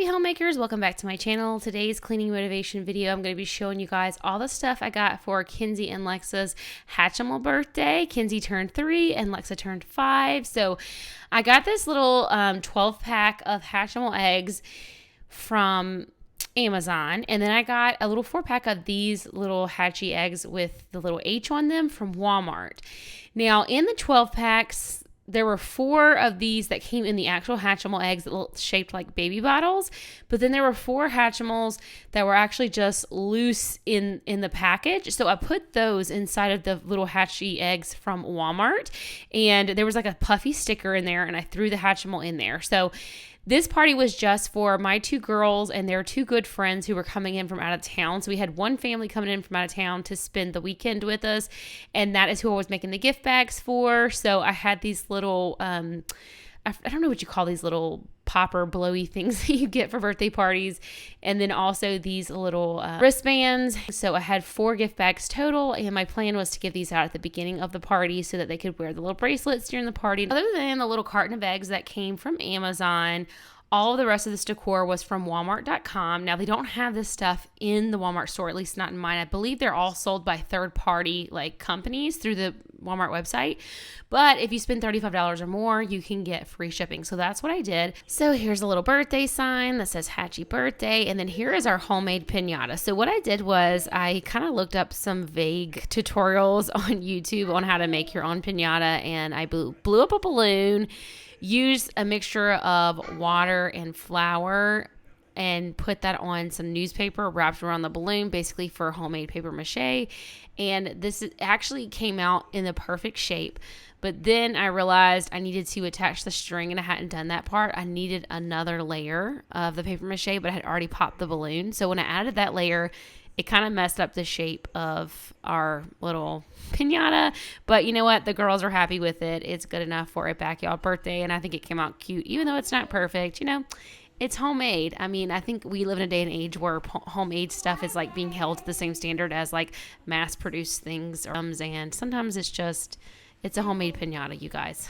happy homemakers, welcome back to my channel. Today's cleaning motivation video, I'm going to be showing you guys all the stuff I got for Kenzie and Lexa's Hatchimal birthday. Kenzie turned 3 and Lexa turned 5. So I got this little 12 pack of Hatchimal eggs from Amazon, and then I got a little 4-pack of these little Hatchie eggs with the little H on them from Walmart. Now in the 12 packs, there were 4 of these that came in the actual Hatchimal eggs that looked shaped like baby bottles, but then there were 4 Hatchimals that were actually just loose in the package. So I put those inside of the little Hatchie eggs from Walmart, and there was like a puffy sticker in there, and I threw the Hatchimal in there. So this party was just for my 2 girls and their 2 good friends who were coming in from out of town. So we had one family coming in from out of town to spend the weekend with us, and that is who I was making the gift bags for. So I had these little, I don't know what you call these little popper blowy things that you get for birthday parties, and then also these little wristbands. So I had 4 gift bags total, and my plan was to give these out at the beginning of the party so that they could wear the little bracelets during the party. Other than the little carton of eggs that came from Amazon, all of the rest of this decor was from Walmart.com. Now, they don't have this stuff in the Walmart store, at least not in mine. I believe they're all sold by third-party companies through the Walmart website. But if you spend $35 or more, you can get free shipping. So that's what I did. So here's a little birthday sign that says Hatchie Birthday. And then here is our homemade piñata. So what I did was I kind of looked up some vague tutorials on YouTube on how to make your own piñata. And I blew up a balloon, used a mixture of water and flour, and put that on some newspaper wrapped around the balloon, basically for homemade paper mache. And this actually came out in the perfect shape. But then I realized I needed to attach the string, and I hadn't done that part. I needed another layer of the paper mache, but I had already popped the balloon. So when I added that layer, it kind of messed up the shape of our little piñata, but you know what? The girls are happy with it. It's good enough for a backyard birthday, and I think it came out cute, even though it's not perfect. You know, it's homemade. I mean, I think we live in a day and age where homemade stuff is like being held to the same standard as like mass-produced things, and sometimes it's a homemade piñata, you guys.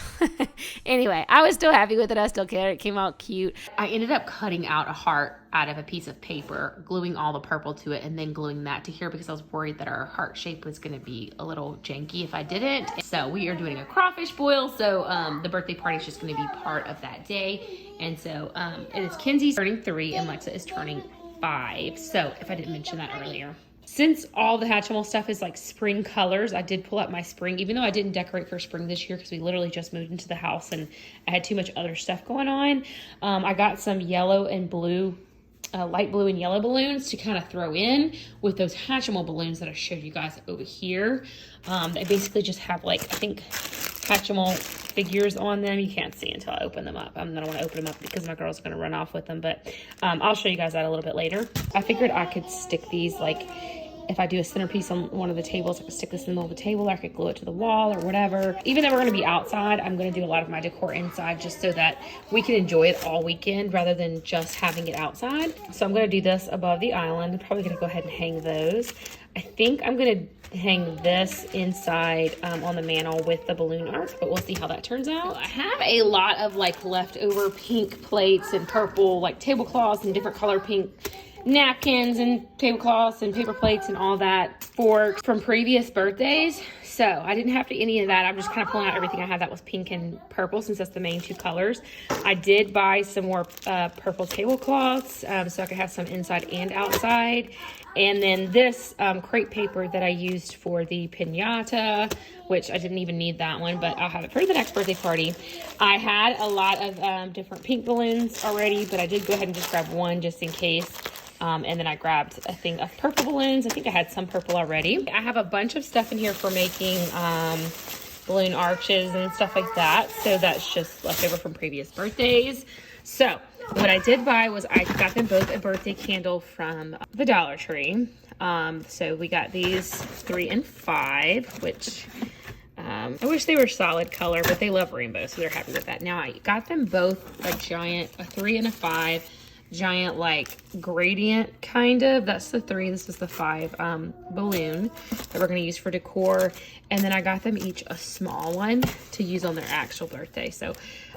Anyway, I was still happy with it. I still cared. It came out cute. I ended up cutting out a heart out of a piece of paper, gluing all the purple to it, and then gluing that to here because I was worried that our heart shape was going to be a little janky if I didn't. So we are doing a crawfish boil. So the birthday party is just going to be part of that day. And so it is Kenzie's turning 3 and Lexa is turning 5. So if I didn't mention that earlier. Since all the Hatchimal stuff is like spring colors, I did pull out my spring, even though I didn't decorate for spring this year because we literally just moved into the house and I had too much other stuff going on. I got some yellow and blue, light blue and yellow balloons to kind of throw in with those Hatchimal balloons that I showed you guys over here. They basically just have like, I think, Hatchimal figures on them. You can't see until I open them up. I don't want to open them up because my girl's going to run off with them, but I'll show you guys that a little bit later. I figured I could stick these, like, if I do a centerpiece on one of the tables, I could stick this in the middle of the table, or I could glue it to the wall or whatever. Even though we're going to be outside, I'm going to do a lot of my decor inside just so that we can enjoy it all weekend rather than just having it outside. So I'm going to do this above the island. I'm probably going to go ahead and hang those. I think I'm going to hang this inside on the mantle with the balloon arch, but we'll see how that turns out. I have a lot of like leftover pink plates and purple like tablecloths and different color pink napkins and tablecloths and paper plates and all that from previous birthdays. So I didn't have to any of that. I'm just kind of pulling out everything I had that was pink and purple since that's the main 2 colors. I did buy some more purple tablecloths so I could have some inside and outside. And then this crepe paper that I used for the piñata, which I didn't even need that one, but I'll have it for the next birthday party. I had a lot of different pink balloons already, but I did go ahead and just grab one just in case. And then I grabbed a thing of purple balloons. I think I had some purple already. I have a bunch of stuff in here for making balloon arches and stuff like that. So that's just leftover from previous birthdays. So what I did buy was I got them both a birthday candle from the Dollar Tree. So we got these 3 and 5, which I wish they were solid color, but they love rainbow, so they're happy with that. Now I got them both a giant, a 3 and a 5. giant like gradient kind of. That's the 3. This is the 5 balloon that we're going to use for decor. And then I got them each a small one to use on their actual birthday. So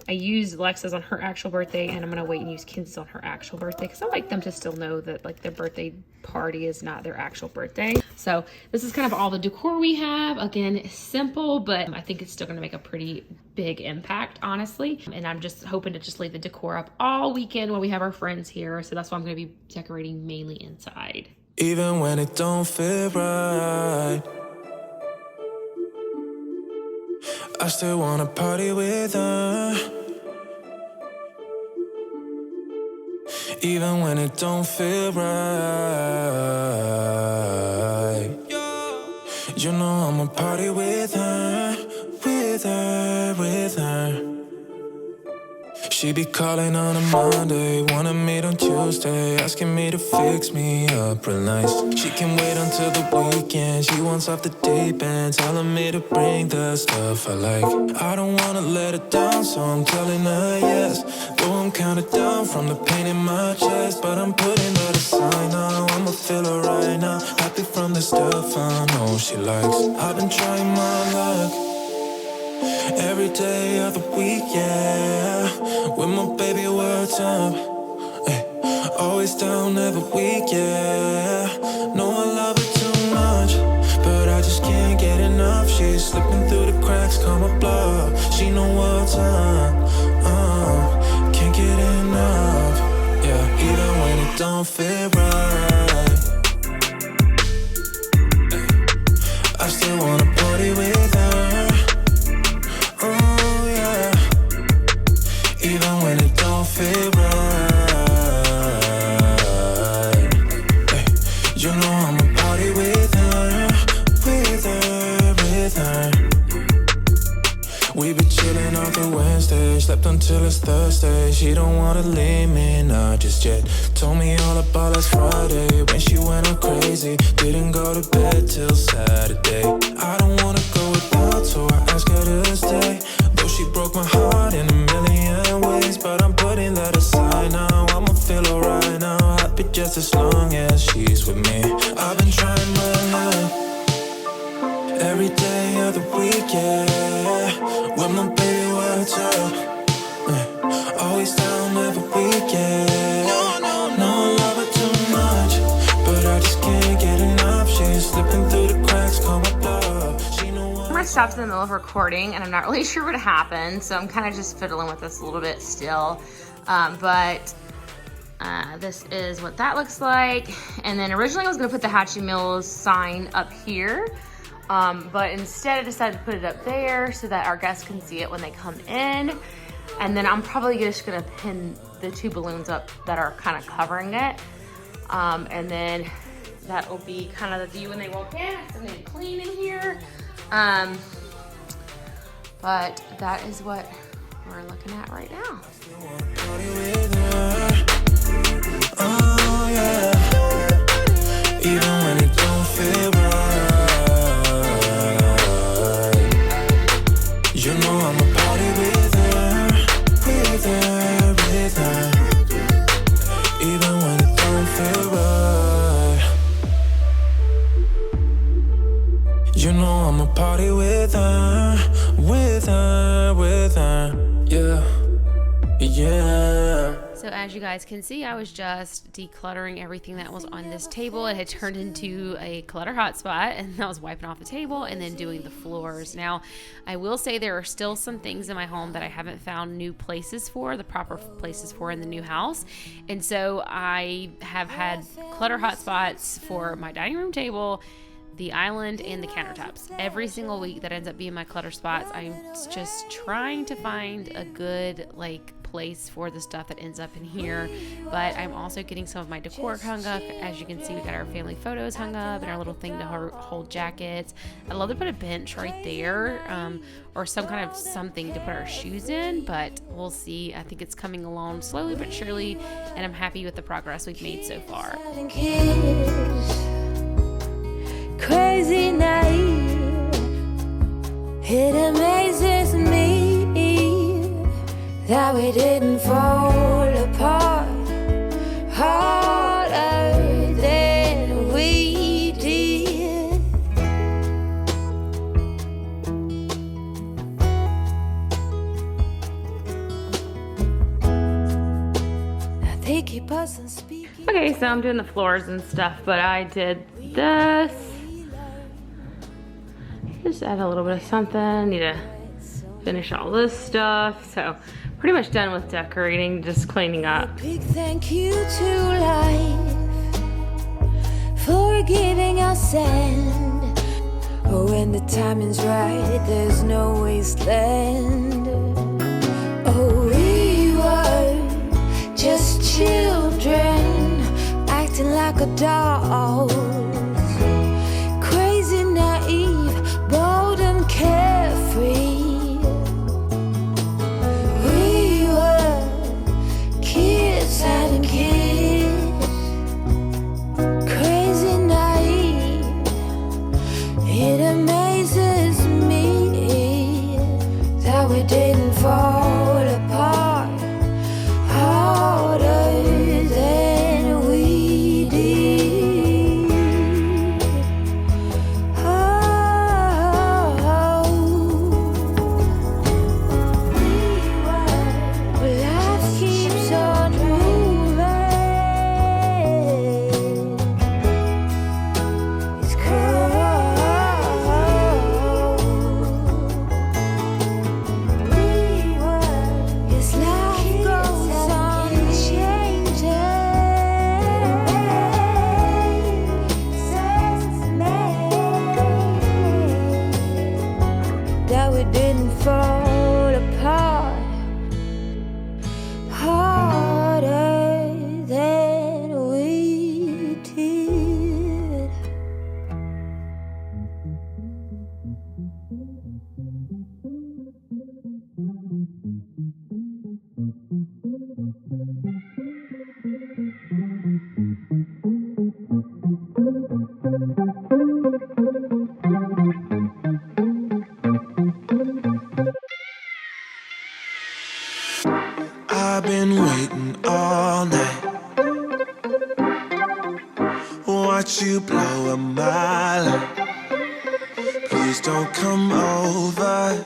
I used Lexa's on her actual birthday, and I'm going to wait and use Kenzie's on her actual birthday because I like them to still know that like their birthday party is not their actual birthday. So this is kind of all the decor we have. Again, it's simple, but I think it's still going to make a pretty big impact, honestly. And I'm just hoping to just leave the decor up all weekend when we have our friends here. So that's why I'm going to be decorating mainly inside. Even when it don't feel right, I still wanna party with her. Even when it don't feel right, you know I'ma party with her, with her, with her. She be calling on a Monday, wanna meet on Tuesday, asking me to fix me up real nice. She can wait until the weekend, she wants off the deep end, telling me to bring the stuff I like. I don't wanna let her down, so I'm telling her yes. Though I'm kinda down from the pain in my chest, but I'm putting her aside now. I'ma feel her right now, happy from the stuff I know she likes. I've been trying my luck every day of the week, yeah. With my baby, what's up? Ay, always down every week, yeah. Know I love her too much, but I just can't get enough. She's slipping through the cracks, call my bluff. She know what's up, can't get enough, yeah. Even when it don't feel right, I still wanna party with her. Even when it don't feel right, hey, you know I'ma party with her, with her, with her. We be chillin' on the Wednesday, slept until it's Thursday. She don't wanna leave me, not just yet. Told me all about last Friday when she went all crazy. Didn't go to bed till Saturday. I don't wanna go without, so I asked her to stay. Though she broke my heart in a million ways, but I'm putting that aside now. I'ma feel alright now, happy just as long as she's with me. I've been trying my luck every day of the week, yeah. With my baby, what's up? Always down every week, yeah. No, I love her too much, but I just can't get enough. She's slipping through the cracks, call my bluff. She know what. I stopped in the middle of recording, and I'm not really sure what happened, so I'm kind of just fiddling with this a little bit still. This is what that looks like. And then originally I was going to put the Hatchimal sign up here, but instead I decided to put it up there so that our guests can see it when they come in. And then I'm probably just going to pin the 2 balloons up that are kind of covering it. And then that will be kind of the view when they walk in. I'm going to clean in here. But that is what we're looking at right now. Oh yeah, even when it don't feel right, you know I'ma party with her, with her, with her. Even when it don't feel right, you know I'ma party with her, with her, with her, yeah, yeah. So as you guys can see, I was just decluttering everything that was on this table. It had turned into a clutter hotspot, and I was wiping off the table and then doing the floors. Now, I will say there are still some things in my home that I haven't found new places for, the proper places for in the new house. And so I have had clutter hotspots for my dining room table, the island, and the countertops. Every single week that ends up being my clutter spots, I'm just trying to find a good place for the stuff that ends up in here. But I'm also getting some of my decor hung up. As you can see, we got our family photos hung up and our little thing to hold jackets. I'd love to put a bench right there, or some kind of something to put our shoes in, but we'll see. I think it's coming along slowly but surely, and I'm happy with the progress we've made so far. Crazy night, it amazes me that we didn't fall apart Okay, so I'm doing the floors and stuff, but I did this. Just add a little bit of something. Need to finish all this stuff. So pretty much done with decorating, just cleaning up. Big thank you to life for giving us sand. Oh, when the timing's right, there's no wasteland. Oh, we were just children, acting like adults. Crazy, naive, bold and carefree. We were kids having kids. Crazy, naive. It amazes me that we didn't fall apart harder than we did. Life keeps on moving. It's cold. Yes, life goes on changing. Says that we didn't fall apart harder than we did. I've been waiting all night. Watch you blow a mile. Please don't come over.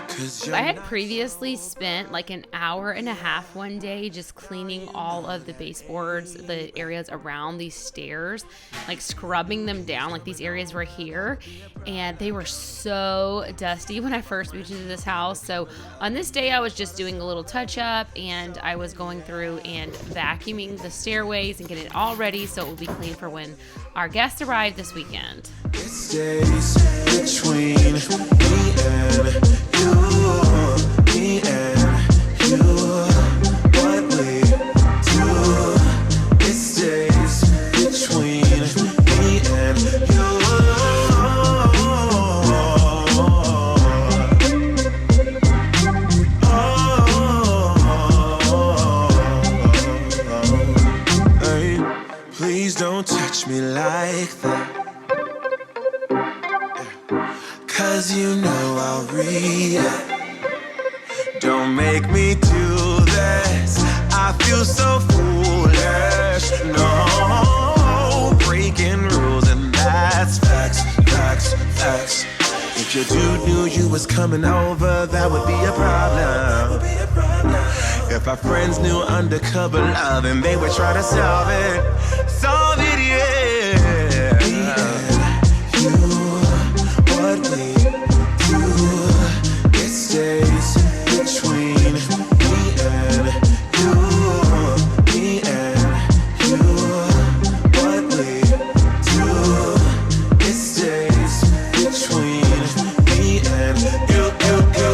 'Cause you're I had previously spent like an hour and a half one day just cleaning all of the baseboards, the areas around these stairs, like scrubbing them down. Like these areas were here, and they were so dusty when I first moved into this house. So on this day, I was just doing a little touch up, and I was going through and vacuuming the stairways and getting it all ready so it will be clean for when our guests arrive this weekend. it stays between me and you, me and you. What we do, it stays between me and you. Hey, please don't touch me like that. 'Cause you know I'll react. Don't make me do this. I feel so foolish. No, breaking rules, and that's facts, facts, facts. If your dude knew you was coming over, that would be a problem. If our friends knew undercover love and they would try to solve it, yeah. Me and you, what we do, it stays between me and you, me and you. What we do, it stays between me and you, you.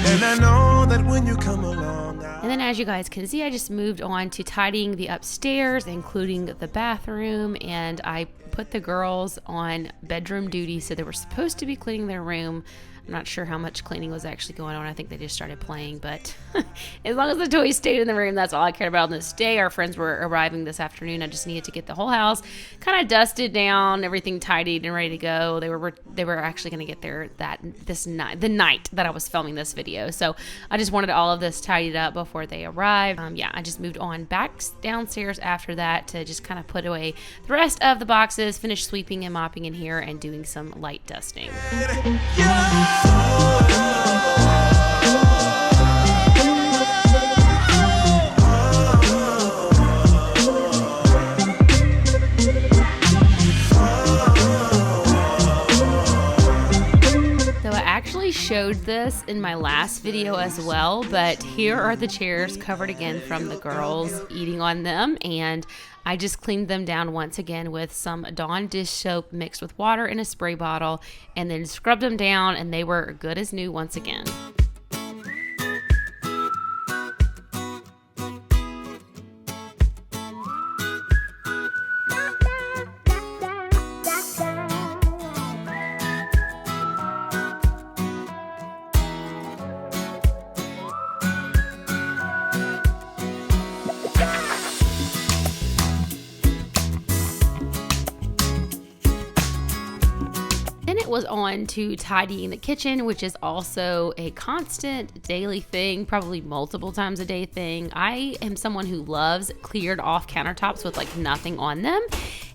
And I know that when you come along, And then as you guys can see, I just moved on to tidying the upstairs, including the bathroom, and I put the girls on bedroom duty, so they were supposed to be cleaning their room I'm not sure how much cleaning was actually going on. I think they just started playing, but as long as the toys stayed in the room, that's all I cared about on this day. Our friends were arriving this afternoon. I just needed to get the whole house kind of dusted down, everything tidied and ready to go. They were actually going to get there the night that I was filming this video. So I just wanted all of this tidied up before they arrived. Yeah, I just moved on back downstairs after that to just kind of put away the rest of the boxes, finish sweeping and mopping in here, and doing some light dusting. Showed this in my last video as well, but here are the chairs covered again from the girls eating on them, and I just cleaned them down once again with some Dawn dish soap mixed with water in a spray bottle, and then scrubbed them down, and they were good as new once again. Was on to tidying the kitchen, which is also a constant daily thing, probably multiple times a day thing. I am someone who loves cleared off countertops with like nothing on them,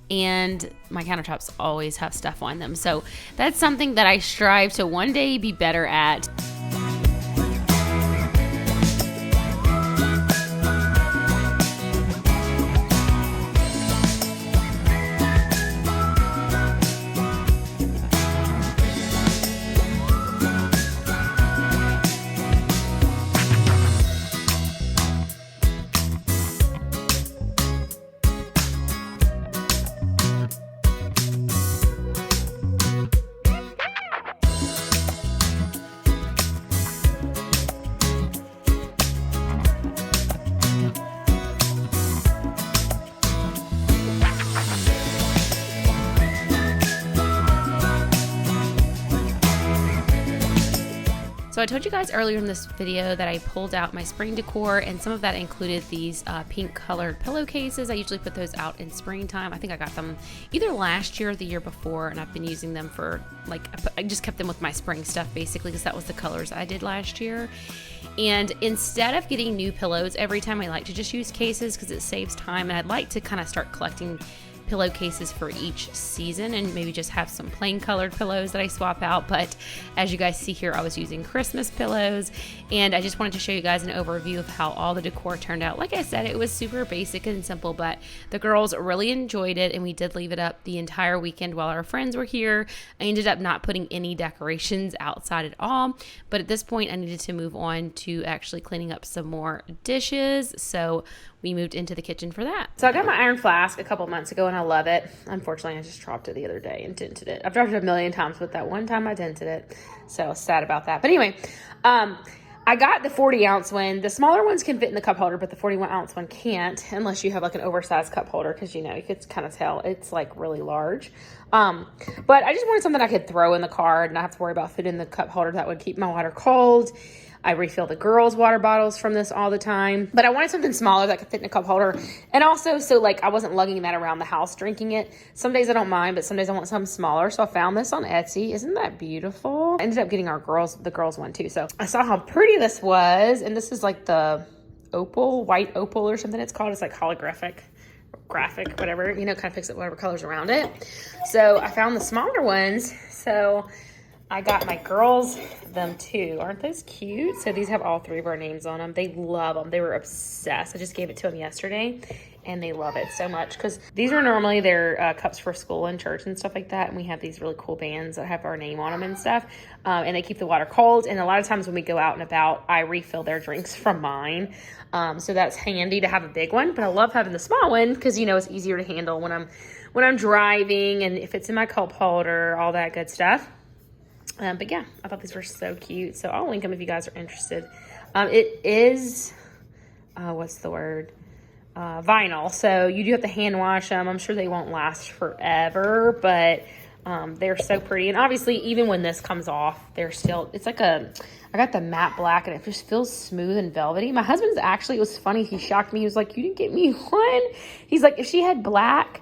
and my countertops always have stuff on them. So that's something that I strive to one day be better at. So I told you guys earlier in this video that I pulled out my spring decor, and some of that included these pink colored pillowcases. I usually put those out in springtime. I think I got them either last year or the year before, and I've been using them for like, I just kept them with my spring stuff basically because that was the colors I did last year. And instead of getting new pillows every time, I like to just use cases because it saves time, and I'd like to kind of start collecting pillowcases for each season and maybe just have some plain colored pillows that I swap out. But as you guys see here, I was using Christmas pillows, and I just wanted to show you guys an overview of how all the decor turned out. Like I said, it was super basic and simple, but the girls really enjoyed it, and we did leave it up the entire weekend while our friends were here. I ended up not putting any decorations outside at all, but at this point I needed to move on to actually cleaning up some more dishes, so we moved into the kitchen for that. So I got my iron flask a couple months ago, and I love it. Unfortunately, I just dropped it the other day and dented it. I've dropped it a million times, but that one time I dented it. So sad about that. But anyway, I got the 40-ounce one. The smaller ones can fit in the cup holder, but the 41-ounce one can't unless you have like an oversized cup holder, because you know, you could kind of tell it's like really large. But I just wanted something I could throw in the car and not have to worry about fitting in the cup holder. That would keep my water cold. I refill the girls' water bottles from this all the time, but I wanted something smaller that could fit in a cup holder, and also so like I wasn't lugging that around the house drinking it. Some days I don't mind, but some days I want something smaller, so I found this on Etsy. Isn't that beautiful? I ended up getting the girls one too, so I saw how pretty this was, and this is like the opal, white opal or something it's called. It's like holographic, graphic, whatever, you know, kind of fix it whatever colors around it. So I found the smaller ones, so I got my girls them too. Aren't those cute? So these have all three of our names on them. They love them. They were obsessed. I just gave it to them yesterday, and they love it so much because these are normally their cups for school and church and stuff like that. And we have these really cool bands that have our name on them and stuff. And they keep the water cold. And a lot of times when we go out and about, I refill their drinks from mine. So that's handy to have a big one. But I love having the small one because, you know, it's easier to handle when I'm driving, and if it's in my cup holder, all that good stuff. But yeah, I thought these were so cute. So I'll link them if you guys are interested. It is, what's the word? Vinyl. So you do have to hand wash them. I'm sure they won't last forever, but They're so pretty. And obviously, even when this comes off, they're still, it's like I got the matte black and it just feels smooth and velvety. My husband's actually, it was funny, he shocked me. He was like, you didn't get me one? He's like, if she had black,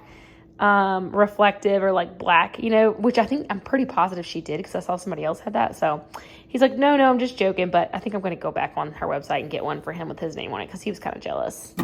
reflective or like black, you know, which I'm pretty positive she did because I saw somebody else had that. So he's like, no, I'm just joking. But I think I'm going to go back on her website and get one for him with his name on it because he was kind of jealous.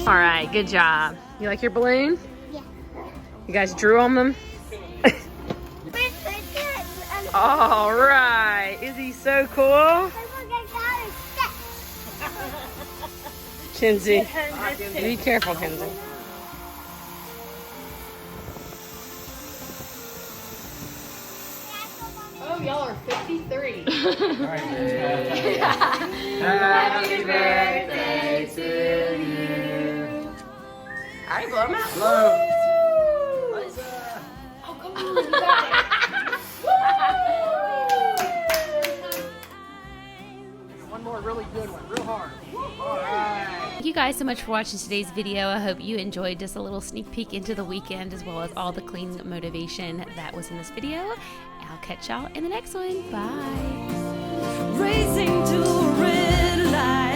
All right, good job. You like your balloon? Yeah. You guys drew on them? All right. Is he so cool? Kenzie. Be careful, Kenzie. Oh, y'all are 53. Happy birthday to you. All right, blow them out. Blow. Oh, come on, you got it. One more really good one, real hard. All right. Thank you guys so much for watching today's video. I hope you enjoyed just a little sneak peek into the weekend as well as all the cleaning motivation that was in this video. I'll catch y'all in the next one. Bye. Racing to a red light.